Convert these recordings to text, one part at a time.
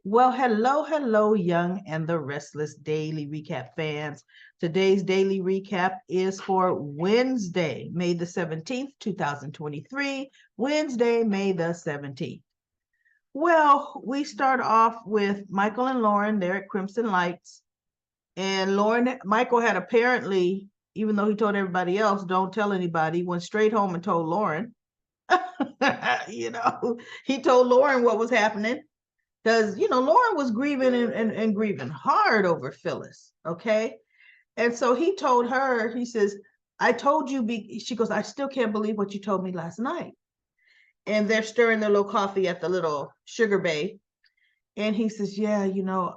Well, hello, Young and the Restless Daily Recap fans. Today's daily recap is for Wednesday, May the 17th, 2023. Wednesday, May the 17th. Well, we start off with Michael and Lauren there at Crimson Lights. And Michael had apparently, even though he told everybody else, don't tell anybody, went straight home and told Lauren. He told Lauren what was happening because Lauren was grieving and grieving hard over Phyllis. Okay. And so he told her, he says, I told you, she goes, I still can't believe what you told me last night. And they're stirring their little coffee at the little sugar bay. And he says, yeah,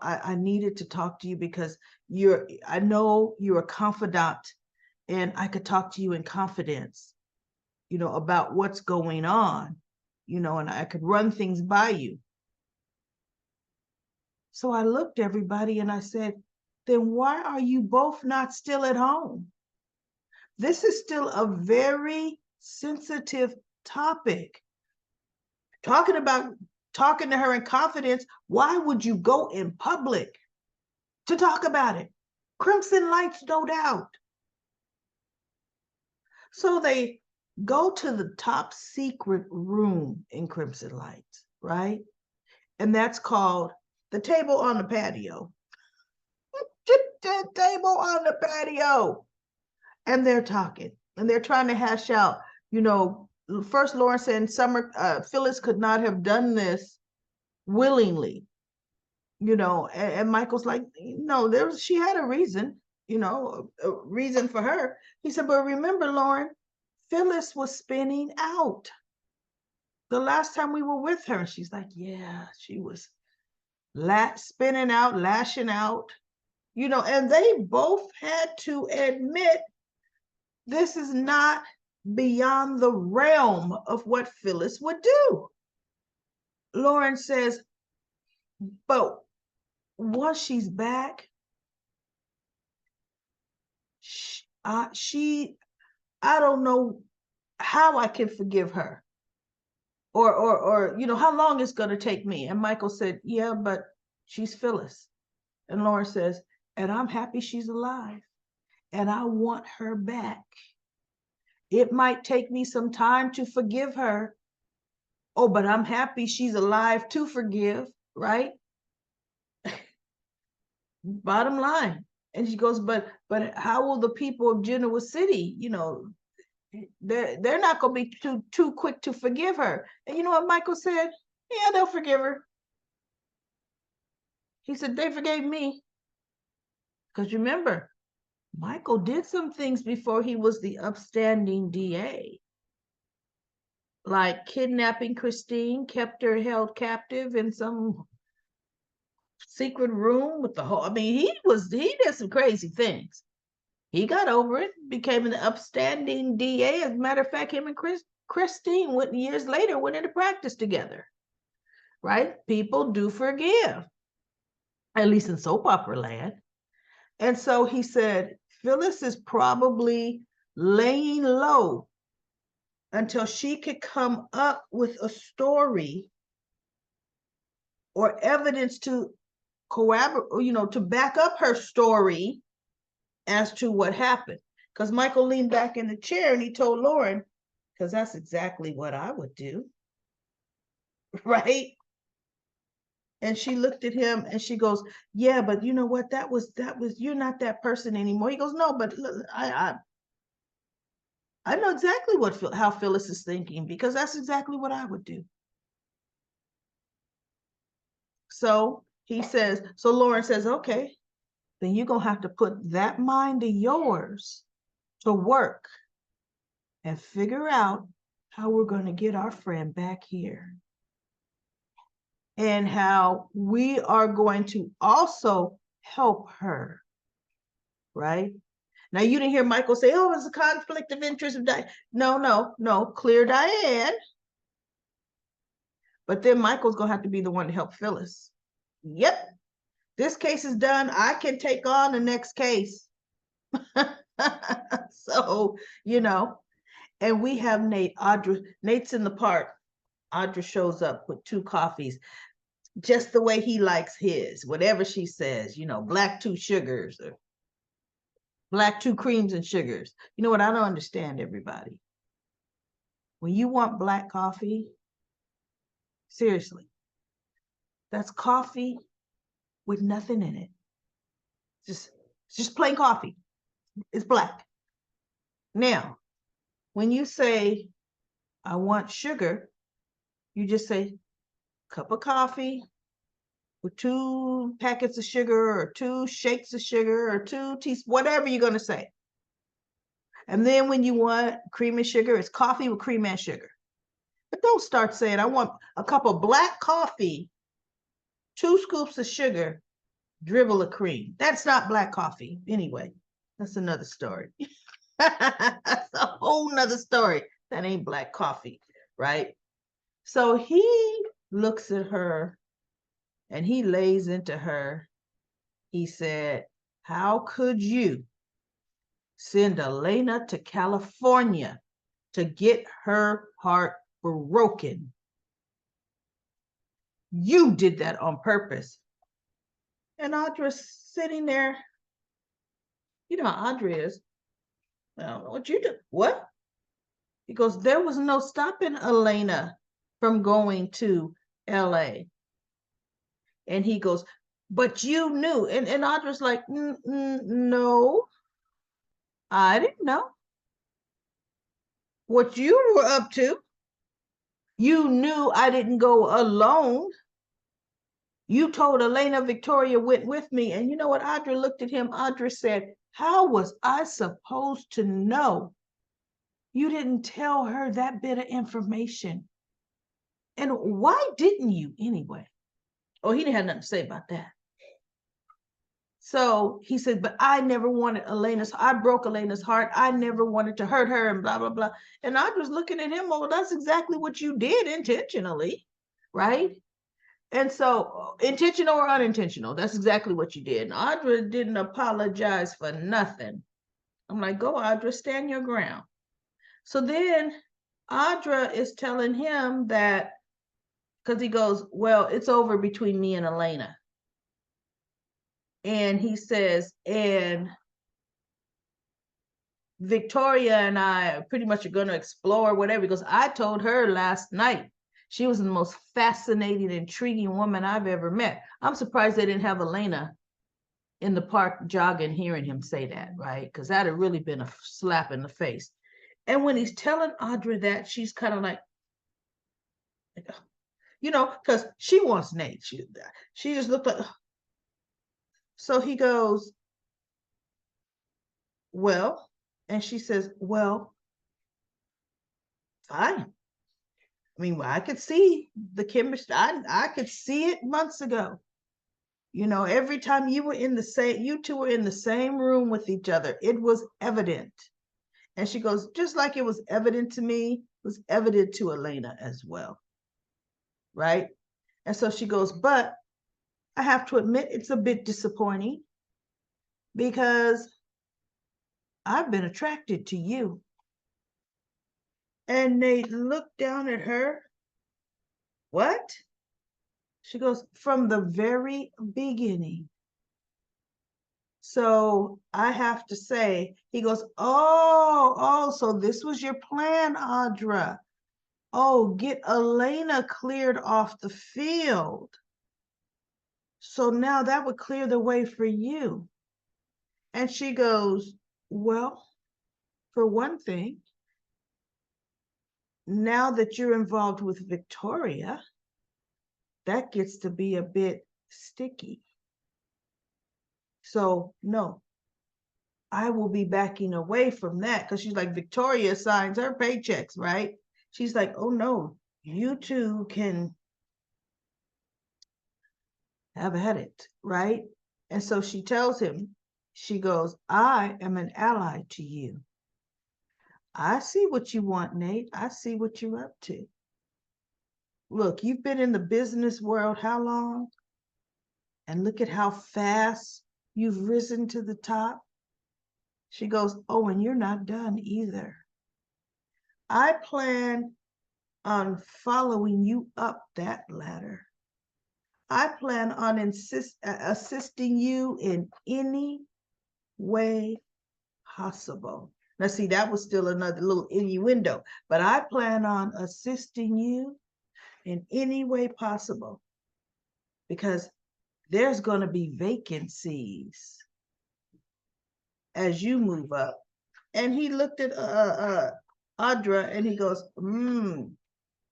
I needed to talk to you because I know you're a confidant and I could talk to you in confidence, about what's going on, and I could run things by you. So I looked everybody and I said, then why are you both not still at home? This is still a very sensitive topic. Talking to her in confidence, why would you go in public to talk about it? Crimson Lights, no doubt. So they go to the top secret room in Crimson Lights, right? And that's called the table on the patio. The table on the patio. And they're talking and they're trying to hash out, first Lauren said Phyllis could not have done this willingly, and Michael's like, no, she had a reason, a reason for her. He said, but remember, Lauren, Phyllis was spinning out the last time we were with her. She's like, yeah, she was spinning out, lashing out, and they both had to admit this is not beyond the realm of what Phyllis would do. Lauren says, but once she's back, I don't know how I can forgive her, or how long it's going to take me. And Michael said, yeah, but she's Phyllis. And Lauren says, and I'm happy she's alive, and I want her back. It might take me some time to forgive her. Oh, but I'm happy she's alive to forgive, right? Bottom line. And she goes, but how will the people of Genoa City, they're not going to be too quick to forgive her. And you know what Michael said? Yeah, they'll forgive her. He said, they forgave me. Because remember, Michael did some things before he was the upstanding DA. Like kidnapping Christine, kept her held captive in some secret room with the whole, he did some crazy things. He got over it, became an upstanding DA. As a matter of fact, him and Christine years later went into practice together. Right? People do forgive, at least in soap opera land. And so he said, Phyllis is probably laying low until she could come up with a story or evidence to corroborate, to back up her story as to what happened. Because Michael leaned back in the chair and he told Lauren, because that's exactly what I would do. Right? And she looked at him and she goes, yeah, but you know what? That was, you're not that person anymore. He goes, no, but I know exactly how Phyllis is thinking, because that's exactly what I would do. So Lauren says, okay, then you're going to have to put that mind of yours to work and figure out how we're going to get our friend back here. And how we are going to also help her, right? Now, you didn't hear Michael say, oh, it's a conflict of interest. No, clear Diane. But then Michael's going to have to be the one to help Phyllis. Yep, this case is done. I can take on the next case. So, and we have Nate. Nate's in the park. Audra shows up with 2 coffees. just the way he likes his, whatever she says, you know, black 2 sugars or black 2 creams and sugars. You know what? I don't understand, everybody. When you want black coffee, seriously, that's coffee with nothing in it. Just, it's just plain coffee. It's black. Now, when you say, I want sugar, you just say, cup of coffee with 2 packets of sugar or 2 shakes of sugar or 2 teaspoons, whatever you're going to say. And then when you want cream and sugar, it's coffee with cream and sugar. But don't start saying, I want a cup of black coffee, 2 scoops of sugar, dribble of cream. That's not black coffee. Anyway, that's another story. That's a whole nother story. That ain't black coffee, right? So he looks at her and he lays into her. He said, how could you send Elena to California to get her heart broken? You did that on purpose. And Audra's sitting there. You know how Audra is. I don't know what you do. What? He goes, there was no stopping Elena from going to LA. And he goes, but you knew. And Audra's like, no, I didn't know what you were up to. You knew I didn't go alone. You told Elena Victoria went with me. And you know what? Audra looked at him. Audra said, how was I supposed to know? You didn't tell her that bit of information. And why didn't you anyway? Oh, he didn't have nothing to say about that. So he said, but I never wanted I broke Elena's heart. I never wanted to hurt her and blah, blah, blah. And I was looking at him, well, that's exactly what you did intentionally, right? And so intentional or unintentional, that's exactly what you did. And Audra didn't apologize for nothing. I'm like, go Audra, stand your ground. So then Audra is telling him that, because he goes, well, it's over between me and Elena. And he says, and Victoria and I pretty much are going to explore whatever, because I told her last night she was the most fascinating, intriguing woman I've ever met. I'm surprised they didn't have Elena in the park jogging, hearing him say that, right? Because that'd have really been a slap in the face. And when he's telling Audra that, she's kind of like, you know, because she wants Nate. She just looked like, so he goes, well, and she says, well, fine. I mean, I could see the chemistry. I could see it months ago. You know, every time you two were in the same room with each other, it was evident. And she goes, just like it was evident to me, it was evident to Elena as well. Right? And so she goes, but I have to admit, it's a bit disappointing because I've been attracted to you. And they looked down at her. What? She goes, from the very beginning. So I have to say, he goes, oh, so this was your plan, Audra. Oh, get Elena cleared off the field. So now that would clear the way for you. And she goes, well, for one thing, now that you're involved with Victoria, that gets to be a bit sticky. So no, I will be backing away from that, because she's like, Victoria signs her paychecks, right? She's like, oh no, you two can have at it, right? And so she tells him, she goes, I am an ally to you. I see what you want, Nate. I see what you're up to. Look, you've been in the business world how long? And look at how fast you've risen to the top. She goes, oh, and you're not done either. I plan on following you up that ladder. I plan on assisting you in any way possible. Now, see, that was still another little innuendo, but I plan on assisting you in any way possible because there's going to be vacancies as you move up. And he looked at Audra and he goes,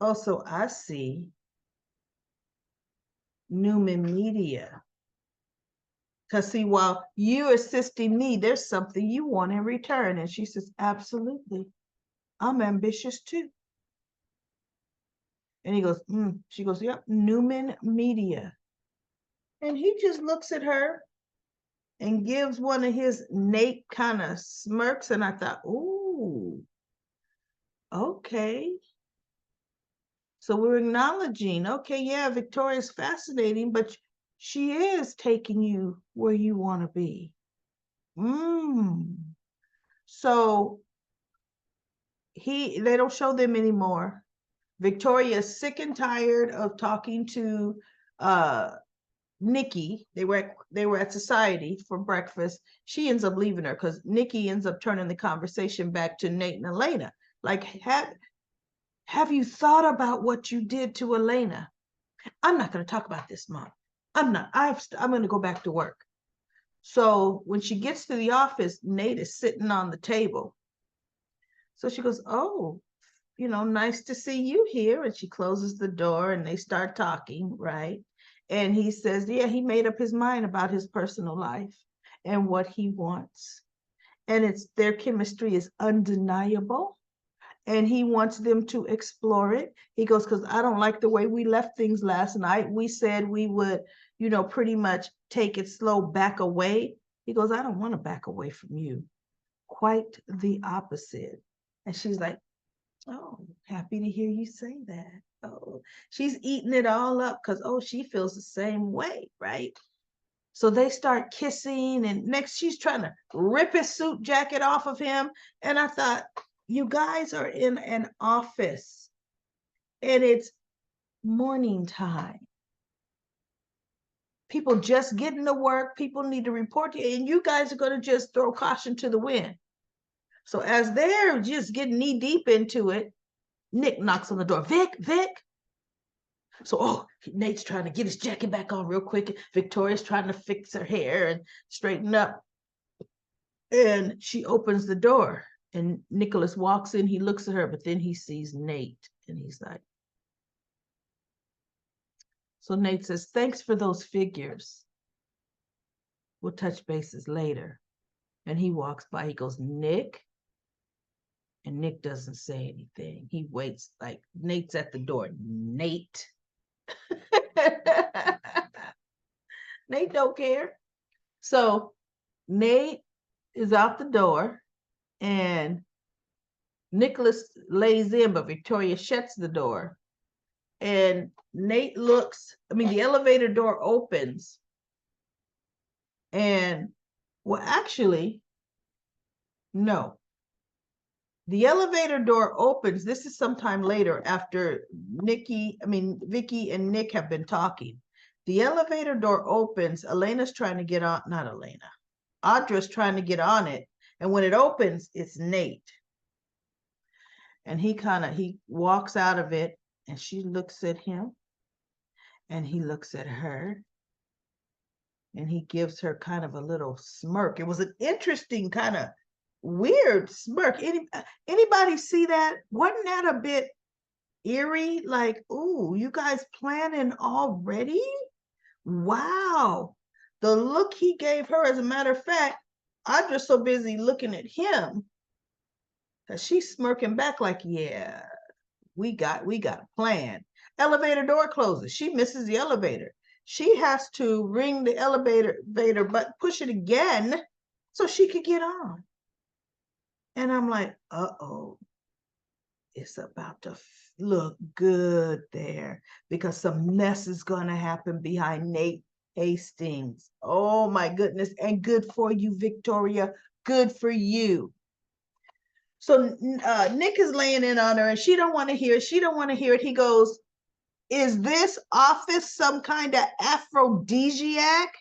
oh, so I see Newman Media. Because see, while you're assisting me, there's something you want in return. And she says, absolutely. I'm ambitious too. And he goes, she goes, yep, Newman Media. And he just looks at her and gives one of his Nate kind of smirks. And I thought, ooh, okay. So we're acknowledging, okay, yeah, Victoria's fascinating, but she is taking you where you want to be. So they don't show them anymore. Victoria's sick and tired of talking to Nikki. They were at society for breakfast. She ends up leaving her because Nikki ends up turning the conversation back to Nate and Elena. Like, have you thought about what you did to Elena? I'm not going to talk about this, Mom. I'm not. I'm going to go back to work. So when she gets to the office, Nate is sitting on the table. So she goes, oh, nice to see you here. And she closes the door and they start talking, right? And he says, yeah, he made up his mind about his personal life and what he wants. And their chemistry is undeniable. And he wants them to explore it. He goes, because I don't like the way we left things last night. We said we would, pretty much take it slow, back away. He goes, I don't want to back away from you. Quite the opposite. And she's like, oh, happy to hear you say that. Oh, she's eating it all up because, she feels the same way, right? So they start kissing, and next she's trying to rip his suit jacket off of him. And I thought, you guys are in an office and it's morning time. People just getting to work. People need to report to you, and you guys are going to just throw caution to the wind. So as they're just getting knee deep into it, Nick knocks on the door. Vic. So, Nate's trying to get his jacket back on real quick. Victoria's trying to fix her hair and straighten up. And she opens the door and Nicholas walks in. He looks at her, but then he sees Nate and he's like, so Nate says, thanks for those figures. We'll touch bases later. And he walks by, he goes, Nick? And Nick doesn't say anything. He waits, like Nate's at the door. Nate. Nate don't care. So Nate is out the door and Nicholas lays in, but Victoria shuts the door. And Nate the elevator door opens. And, well, actually, no. The elevator door opens. This is sometime later after Vicky and Nick have been talking. The elevator door opens. Elena's trying to get on, not Elena. Audra's trying to get on it. And when it opens, it's Nate. And he walks out of it and she looks at him and he looks at her and he gives her kind of a little smirk. It was an interesting kind of weird smirk. Anybody see that? Wasn't that a bit eerie? Like, ooh, you guys planning already? Wow. The look he gave her, as a matter of fact, I'm just so busy looking at him that she's smirking back like, yeah, we got a plan. Elevator door closes. She misses the elevator. She has to ring the elevator but push it again so she could get on. And I'm like, uh-oh, it's about to look good there because some mess is going to happen behind Nate Hastings. Oh my goodness. And good for you, Victoria. Good for you. So Nick is laying in on her and she don't want to hear it. She don't want to hear it. He goes, is this office some kind of aphrodisiac?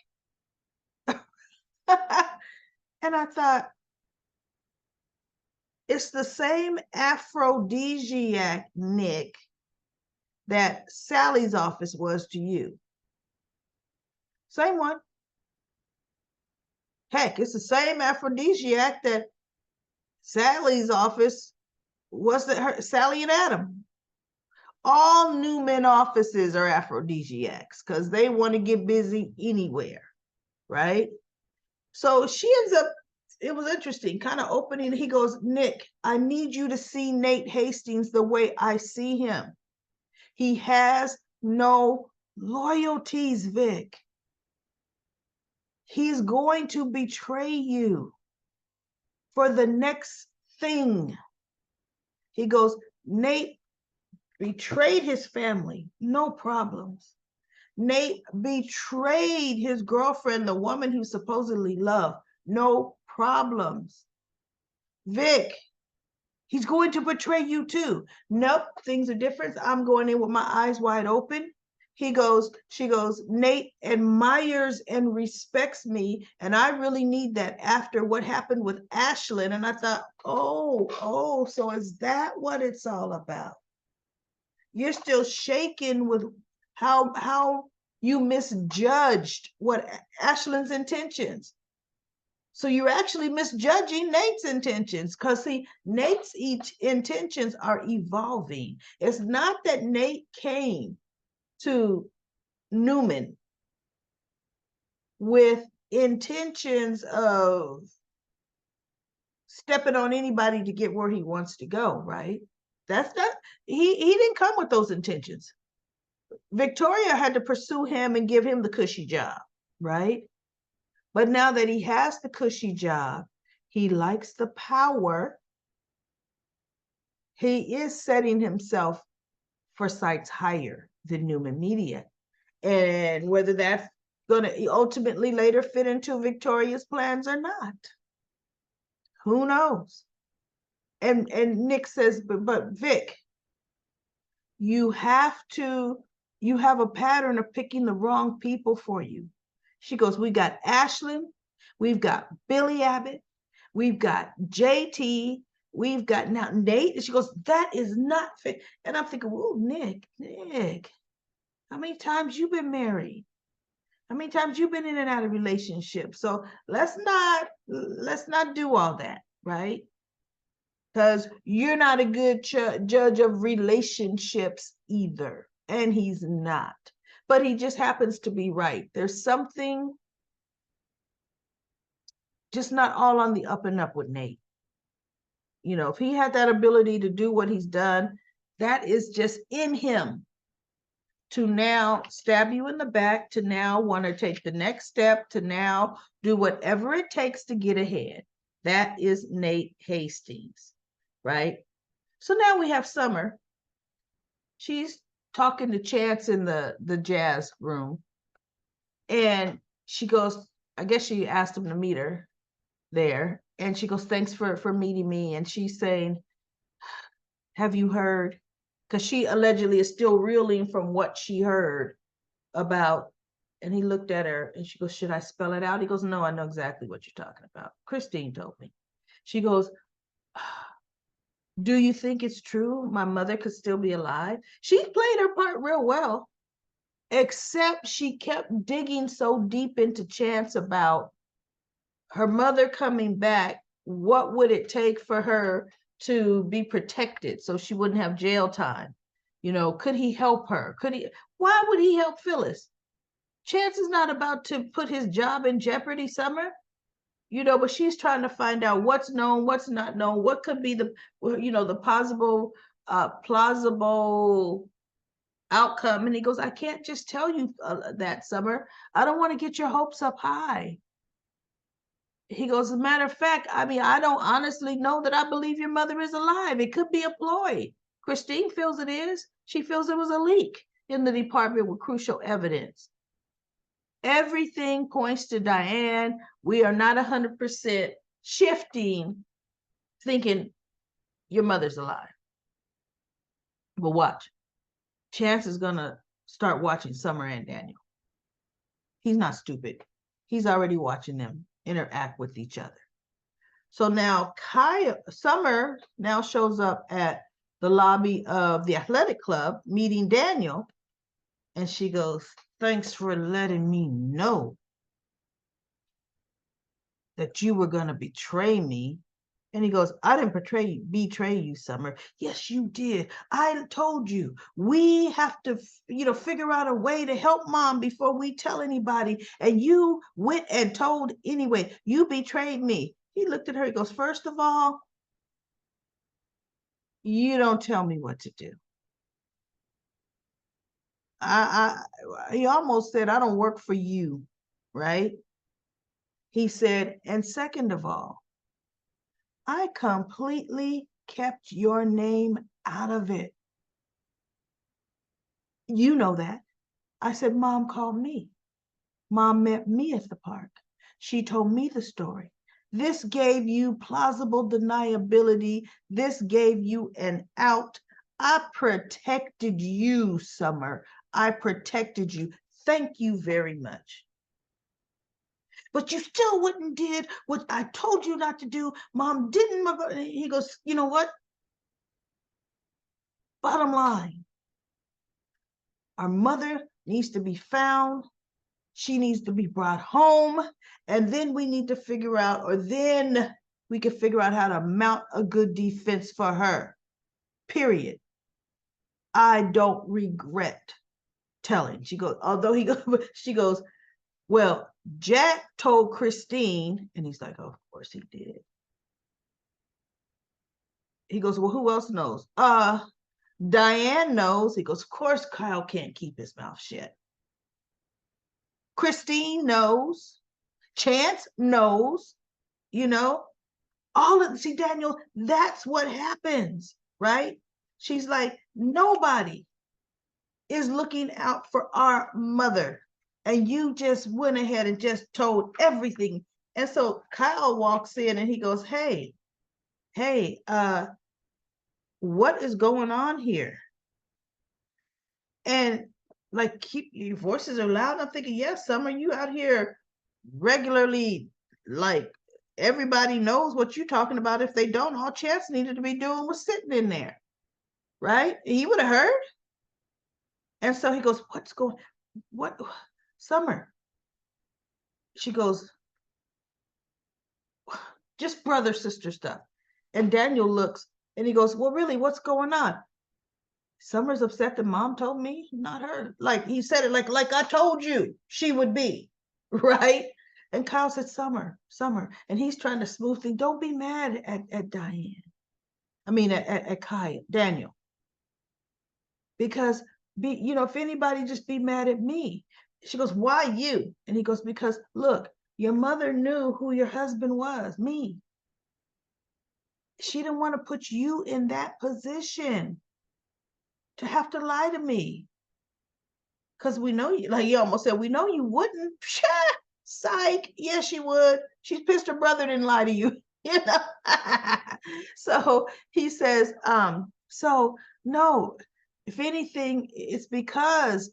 And I thought, it's the same aphrodisiac, Nick, that Sally's office was to you. Same one. Heck, it's the same aphrodisiac that Sally's office was to her, Sally and Adam. All Newman offices are aphrodisiacs because they want to get busy anywhere, right? So she ends up, it was interesting, kind of opening. He goes, Nick, I need you to see Nate Hastings the way I see him. He has no loyalties, Vic. He's going to betray you for the next thing. He goes, Nate betrayed his family, no problems. Nate betrayed his girlfriend, the woman he supposedly loved, no problems. Vic, he's going to betray you too. Nope, things are different. I'm going in with my eyes wide open. She goes, Nate admires and respects me, and I really need that after what happened with Ashlyn. And I thought, oh, so is that what it's all about? You're still shaken with how you misjudged what Ashlyn's intentions. So you're actually misjudging Nate's intentions, because see, Nate's intentions are evolving. It's not that Nate came to Newman with intentions of stepping on anybody to get where he wants to go, right? That's not, he didn't come with those intentions. Victoria had to pursue him and give him the cushy job, right? But now that he has the cushy job, he likes the power. He is setting himself for sites higher than Newman Media. And whether that's going to ultimately later fit into Victoria's plans or not, who knows? And Nick says, but Vic, you have a pattern of picking the wrong people for you. She goes, we got Ashlyn, we've got Billy Abbott, we've got JT, we've got now Nate. And she goes, that is not fit. And I'm thinking, well, Nick, how many times you been married? How many times you been in and out of relationships? So let's not do all that, right? Because you're not a good judge of relationships either. And he's not. But he just happens to be right. There's something just not all on the up and up with Nate. You know, if he had that ability to do what he's done, that is just in him. To now stab you in the back, to now want to take the next step, to now do whatever it takes to get ahead. That is Nate Hastings, right? So now we have Summer. She's talking to Chance in the jazz room. And she goes, I guess she asked him to meet her there. And she goes, thanks for meeting me. And she's saying, have you heard? Because she allegedly is still reeling from what she heard about. And he looked at her and she goes, should I spell it out? He goes, no, I know exactly what you're talking about. Christine told me. She goes, do you think it's true my mother could still be alive? She played her part real well, except she kept digging so deep into Chance about her mother coming back. What would it take for her to be protected so she wouldn't have jail time? You know, could he help her? Why would he help Phyllis? Chance is not about to put his job in jeopardy, Summer. You know, but she's trying to find out what's known, what's not known, what could be the possible, plausible outcome. And he goes, I can't just tell you that, Summer. I don't want to get your hopes up high. He goes, as a matter of fact, I mean, I don't honestly know that I believe your mother is alive. It could be a ploy. Christine feels it is. She feels it was a leak in the department with crucial evidence. Everything points to Diane. We are not 100% shifting, thinking your mother's alive. But watch. Chance is gonna start watching Summer and Daniel. He's not stupid. He's already watching them interact with each other. So now Summer now shows up at the lobby of the athletic club meeting Daniel, and she goes, "Thanks for letting me know that you were going to betray me." And he goes, "I didn't betray you, Summer." "Yes, you did. I told you we have to, figure out a way to help Mom before we tell anybody. And you went and told anyway. You betrayed me." He looked at her. He goes, "First of all, you don't tell me what to do." He almost said, "I don't work for you," right? He said, "And second of all, I completely kept your name out of it. You know that." I said, "Mom called me. Mom met me at the park. She told me the story. This gave you plausible deniability. This gave you an out. I protected you, Summer. I protected you. Thank you very much. But you still wouldn't did what I told you not to do. Mom didn't." He goes, "You know what? Bottom line, our mother needs to be found. She needs to be brought home. And then we need to figure out, or then we can figure out how to mount a good defense for her. Period. I don't regret telling." She goes, she goes, "Well, Jack told Christine." And he's like, "Oh, of course he did." He goes, "Well, who else knows?" Diane knows." He goes, "Of course Kyle can't keep his mouth shut. Christine knows. Chance knows, you know, see, Daniel, that's what happens, right? She's like, nobody is looking out for our mother. And you just went ahead and just told everything. And so Kyle walks in and he goes, hey, what is going on here?" And like, your voices are loud. I'm thinking, yes, Summer, you out here regularly, like, everybody knows what you're talking about. If they don't, all Chance needed to be doing was sitting in there, right? He would have heard. And so he goes, what, Summer?" She goes, "Just brother, sister stuff." And Daniel looks and he goes, "Well, really, what's going on?" "Summer's upset that Mom told me, not her." Like, he said it like I told you she would be, right? And Kyle said, "Summer. And he's trying to smooth things. Don't be mad at Diane. I mean, at Kyle, Daniel. Because, if anybody, just be mad at me." She goes, "Why you?" And he goes, "Because look, your mother knew who your husband was, me. She didn't want to put you in that position to have to lie to me. Because we know you," like he almost said, "We know you wouldn't." Psych. Yes, she would. She's pissed her brother didn't lie to you. So he says, so no, if anything, it's because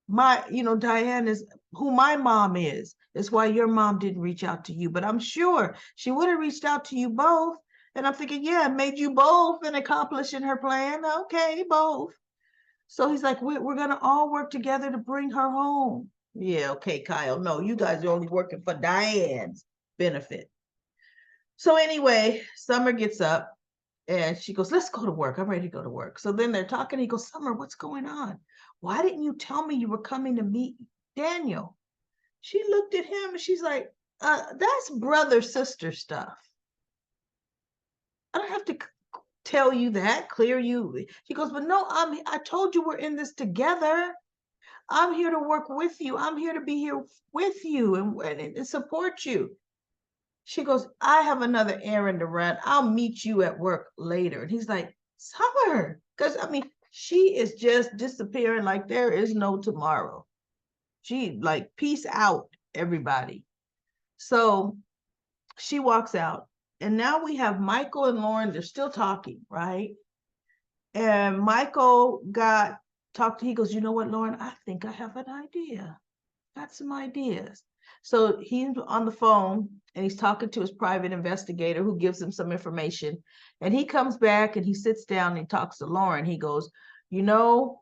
Diane is who my mom is. It's why your mom didn't reach out to you. But I'm sure she would have reached out to you both. And I'm thinking, yeah, made you both and accomplishing her plan. Okay, both. So he's like, we're going to all work together to bring her home. Yeah, okay, Kyle. No, you guys are only working for Diane's benefit. So anyway, Summer gets up and she goes, "Let's go to work. I'm ready to go to work." So then they're talking. He goes, "Summer, what's going on? Why didn't you tell me you were coming to meet Daniel?" She looked at him and she's like, "That's brother sister stuff. I don't have to tell you that, clear you." He goes, "But no, I told you we're in this together. I'm here to work with you. I'm here to be here with you and support you." She goes, "I have another errand to run. I'll meet you at work later." And he's like, "Summer," because she is just disappearing like there is no tomorrow. She like, peace out, everybody. So she walks out. And now we have Michael and Lauren. They're still talking, right? And Michael got he goes, you know what, Lauren, I think I have an idea. Got some ideas. So he's on the phone and he's talking to his private investigator who gives him some information. And he comes back and he sits down and he talks to Lauren. He goes, you know,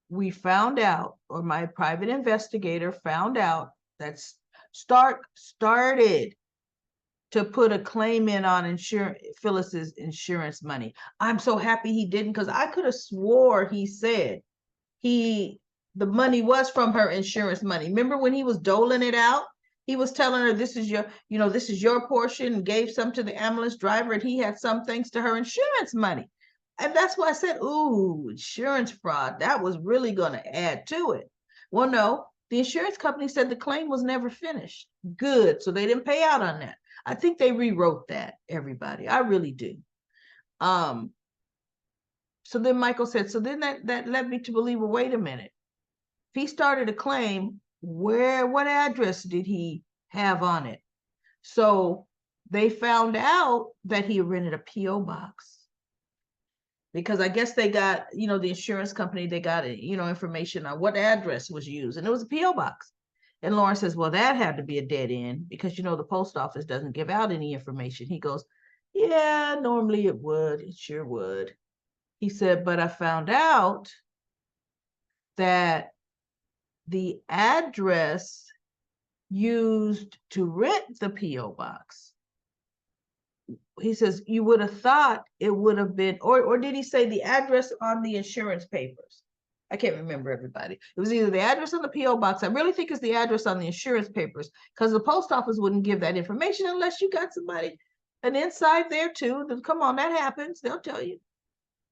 we found out, or my private investigator found out that Stark started to put a claim in on Phyllis's insurance money. I'm so happy he didn't, because I could have swore he said the money was from her insurance money. Remember when he was doling it out? He was telling her, this is your portion, and gave some to the ambulance driver, and he had some thanks to her insurance money. And that's why I said, ooh, insurance fraud. That was really going to add to it. Well, no, the insurance company said the claim was never finished. Good. So they didn't pay out on that. I think they rewrote that, everybody. I really do. So then Michael said, so then that led me to believe, well, wait a minute. If he started a claim, what address did he have on it? So they found out that he rented a P.O. box. Because I guess they got, the insurance company, they got, information on what address was used. And it was a P.O. box. And Lauren says, well, that had to be a dead end because, the post office doesn't give out any information. He goes, yeah, normally it would. It sure would. He said, but I found out that the address used to rent the P.O. box, he says, you would have thought it would have been, or did he say the address on the insurance papers? I can't remember, everybody. It was either the address on the P.O. box. I really think it's the address on the insurance papers, because the post office wouldn't give that information unless you got somebody, an inside there too. Come on, that happens. They'll tell you.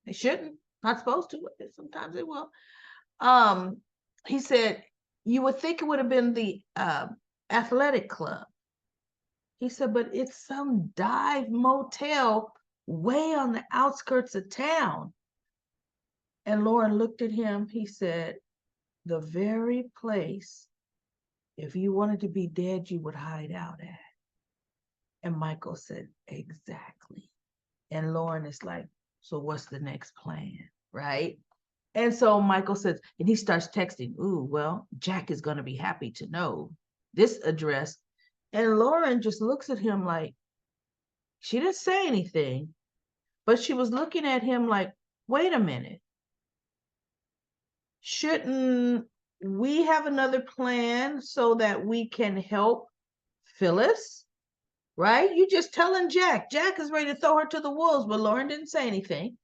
They shouldn't, not supposed to, but sometimes they will. He said, you would think it would have been the athletic club. He said, but it's some dive motel way on the outskirts of town. And Lauren looked at him. He said, the very place, if you wanted to be dead, you would hide out at. And Michael said, exactly. And Lauren is like, so what's the next plan, right? And so Michael says, and he starts texting, ooh, well, Jack is going to be happy to know this address. And Lauren just looks at him like, she didn't say anything, but she was looking at him like, wait a minute. Shouldn't we have another plan so that we can help Phyllis? Right? You just telling Jack. Jack is ready to throw her to the wolves, but Lauren didn't say anything.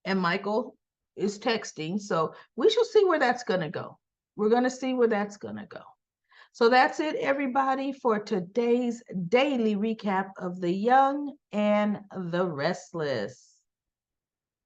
And Michael is texting. So we shall see where that's going to go. We're going to see where that's going to go. So that's it, everybody, for today's daily recap of The Young and the Restless.